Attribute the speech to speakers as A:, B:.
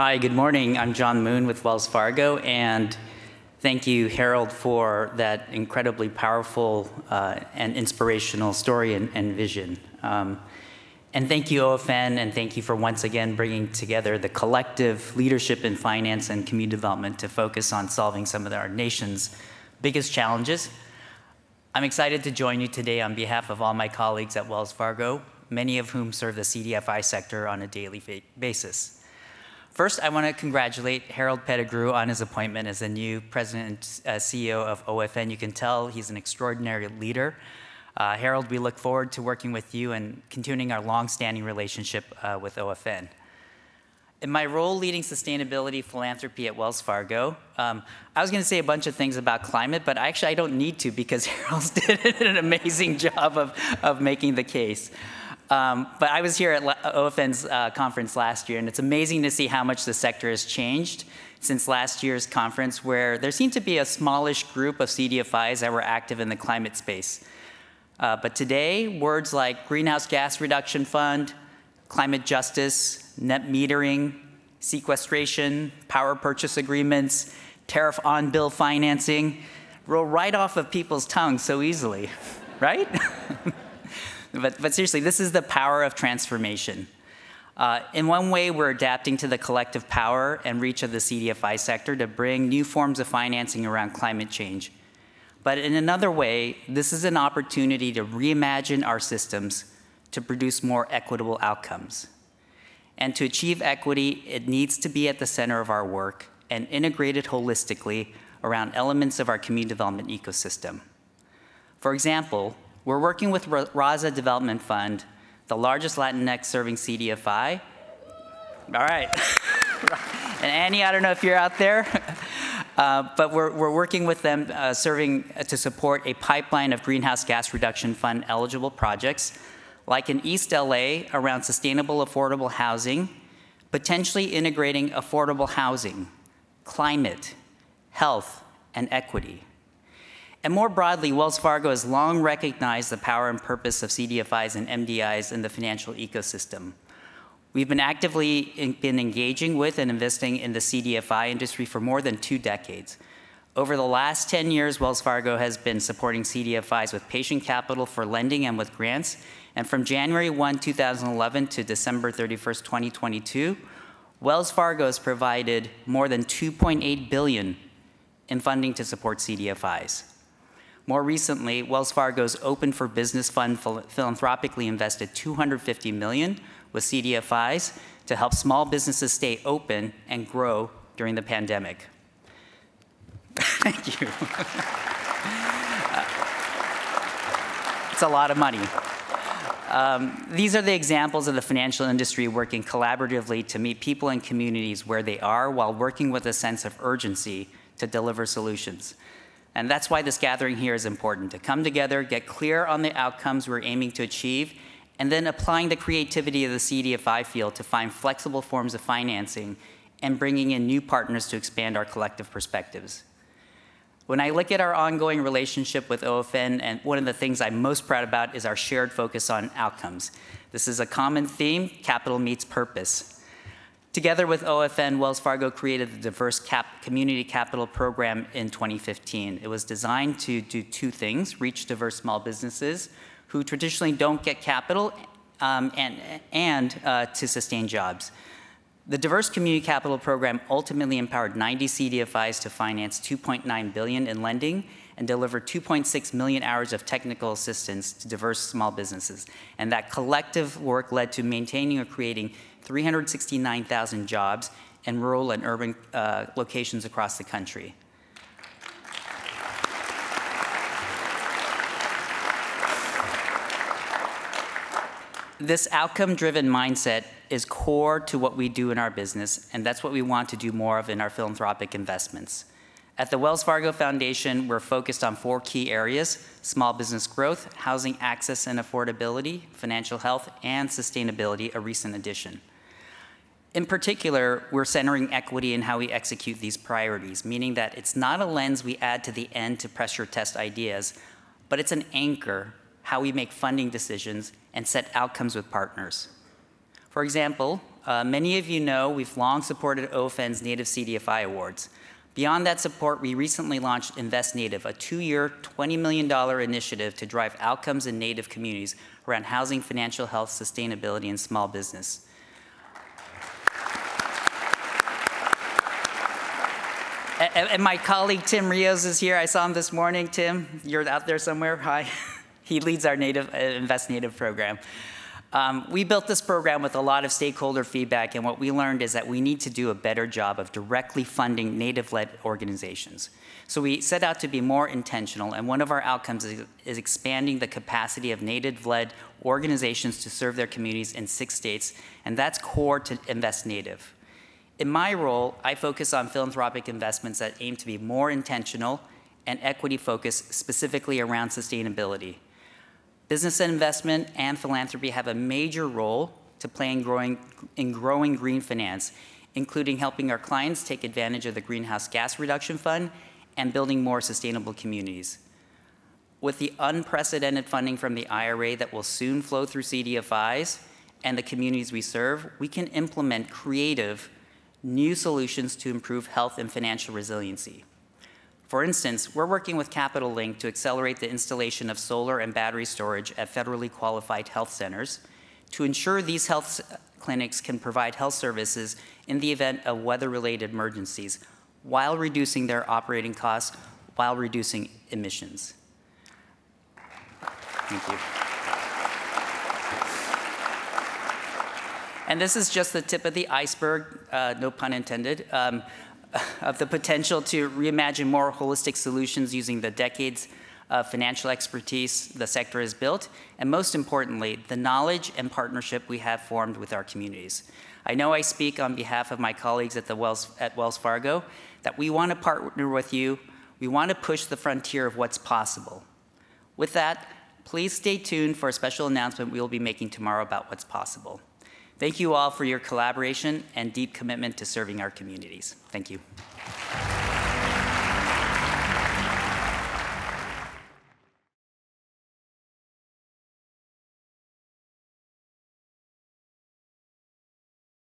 A: Hi, good morning. I'm John Moon with Wells Fargo, and thank you, Harold, for that incredibly powerful and inspirational story and vision. And thank you, OFN, and thank you for once again bringing together the collective leadership in finance and community development to focus on solving some of our nation's biggest challenges. I'm excited to join you today on behalf of all my colleagues at Wells Fargo, many of whom serve the CDFI sector on a daily basis. First, I want to congratulate Harold Pettigrew on his appointment as the new president and CEO of OFN. You can tell he's an extraordinary leader. Harold, we look forward to working with you and continuing our long-standing relationship with OFN. In my role leading sustainability philanthropy at Wells Fargo, I was going to say a bunch of things about climate, but I don't need to because Harold did an amazing job of making the case. But I was here at OFN's conference last year, and it's amazing to see how much the sector has changed since last year's conference, where there seemed to be a smallish group of CDFIs that were active in the climate space. But today, words like greenhouse gas reduction fund, climate justice, net metering, sequestration, power purchase agreements, tariff on-bill financing roll right off of people's tongues so easily, right? But seriously, this is the power of transformation. In one way, we're adapting to the collective power and reach of the CDFI sector to bring new forms of financing around climate change. But in another way, this is an opportunity to reimagine our systems to produce more equitable outcomes. And to achieve equity, it needs to be at the center of our work and integrated holistically around elements of our community development ecosystem. For example, we're working with Raza Development Fund, the largest Latinx serving CDFI. All right. And Annie, I don't know if you're out there, but we're working with them serving to support a pipeline of greenhouse gas reduction fund eligible projects, like in East LA around sustainable affordable housing, potentially integrating affordable housing, climate, health, and equity. And more broadly, Wells Fargo has long recognized the power and purpose of CDFIs and MDIs in the financial ecosystem. We've been actively engaging with and investing in the CDFI industry for more than 2 decades. Over the last 10 years, Wells Fargo has been supporting CDFIs with patient capital for lending and with grants. And from January 1, 2011 to December 31st, 2022, Wells Fargo has provided more than $2.8 billion in funding to support CDFIs. More recently, Wells Fargo's Open for Business Fund philanthropically invested $250 million with CDFIs to help small businesses stay open and grow during the pandemic. Thank you. It's a lot of money. These are the examples of the financial industry working collaboratively to meet people and communities where they are while working with a sense of urgency to deliver solutions. And that's why this gathering here is important, to come together, get clear on the outcomes we're aiming to achieve, and then applying the creativity of the CDFI field to find flexible forms of financing and bringing in new partners to expand our collective perspectives. When I look at our ongoing relationship with OFN, and one of the things I'm most proud about is our shared focus on outcomes. This is a common theme: capital meets purpose. Together with OFN, Wells Fargo created the Diverse Community Capital Program in 2015. It was designed to do 2 things: reach diverse small businesses who traditionally don't get capital and to sustain jobs. The Diverse Community Capital Program ultimately empowered 90 CDFIs to finance $2.9 billion in lending and deliver 2.6 million hours of technical assistance to diverse small businesses. And that collective work led to maintaining or creating 369,000 jobs in rural and urban locations across the country. This outcome-driven mindset is core to what we do in our business, and that's what we want to do more of in our philanthropic investments. At the Wells Fargo Foundation, we're focused on 4 key areas: small business growth, housing access and affordability, financial health, and sustainability, a recent addition. In particular, we're centering equity in how we execute these priorities, meaning that it's not a lens we add to the end to pressure test ideas, but it's an anchor how we make funding decisions and set outcomes with partners. For example, Many of you know we've long supported OFN's Native CDFI Awards. Beyond that support, we recently launched Invest Native, a 2-year, $20 million initiative to drive outcomes in Native communities around housing, financial health, sustainability, and small business. And my colleague Tim Rios is here. I saw him this morning. Tim, you're out there somewhere. Hi. He leads our Invest Native program. We built this program with a lot of stakeholder feedback, and what we learned is that we need to do a better job of directly funding Native-led organizations. So we set out to be more intentional, and one of our outcomes is expanding the capacity of Native-led organizations to serve their communities in 6 states, and that's core to Invest Native. In my role, I focus on philanthropic investments that aim to be more intentional and equity-focused, specifically around sustainability. Business investment and philanthropy have a major role to play in growing green finance, including helping our clients take advantage of the Greenhouse Gas Reduction Fund and building more sustainable communities. With the unprecedented funding from the IRA that will soon flow through CDFIs and the communities we serve, we can implement creative, new solutions to improve health and financial resiliency. For instance, we're working with Capital Link to accelerate the installation of solar and battery storage at federally qualified health centers to ensure these health clinics can provide health services in the event of weather-related emergencies while reducing their operating costs, while reducing emissions. Thank you. And this is just the tip of the iceberg, no pun intended, of the potential to reimagine more holistic solutions using the decades of financial expertise the sector has built, and most importantly, the knowledge and partnership we have formed with our communities. I know I speak on behalf of my colleagues at Wells Fargo that we want to partner with you. We want to push the frontier of what's possible. With that, please stay tuned for a special announcement we will be making tomorrow about what's possible. Thank you all for your collaboration and deep commitment to serving our communities. Thank you.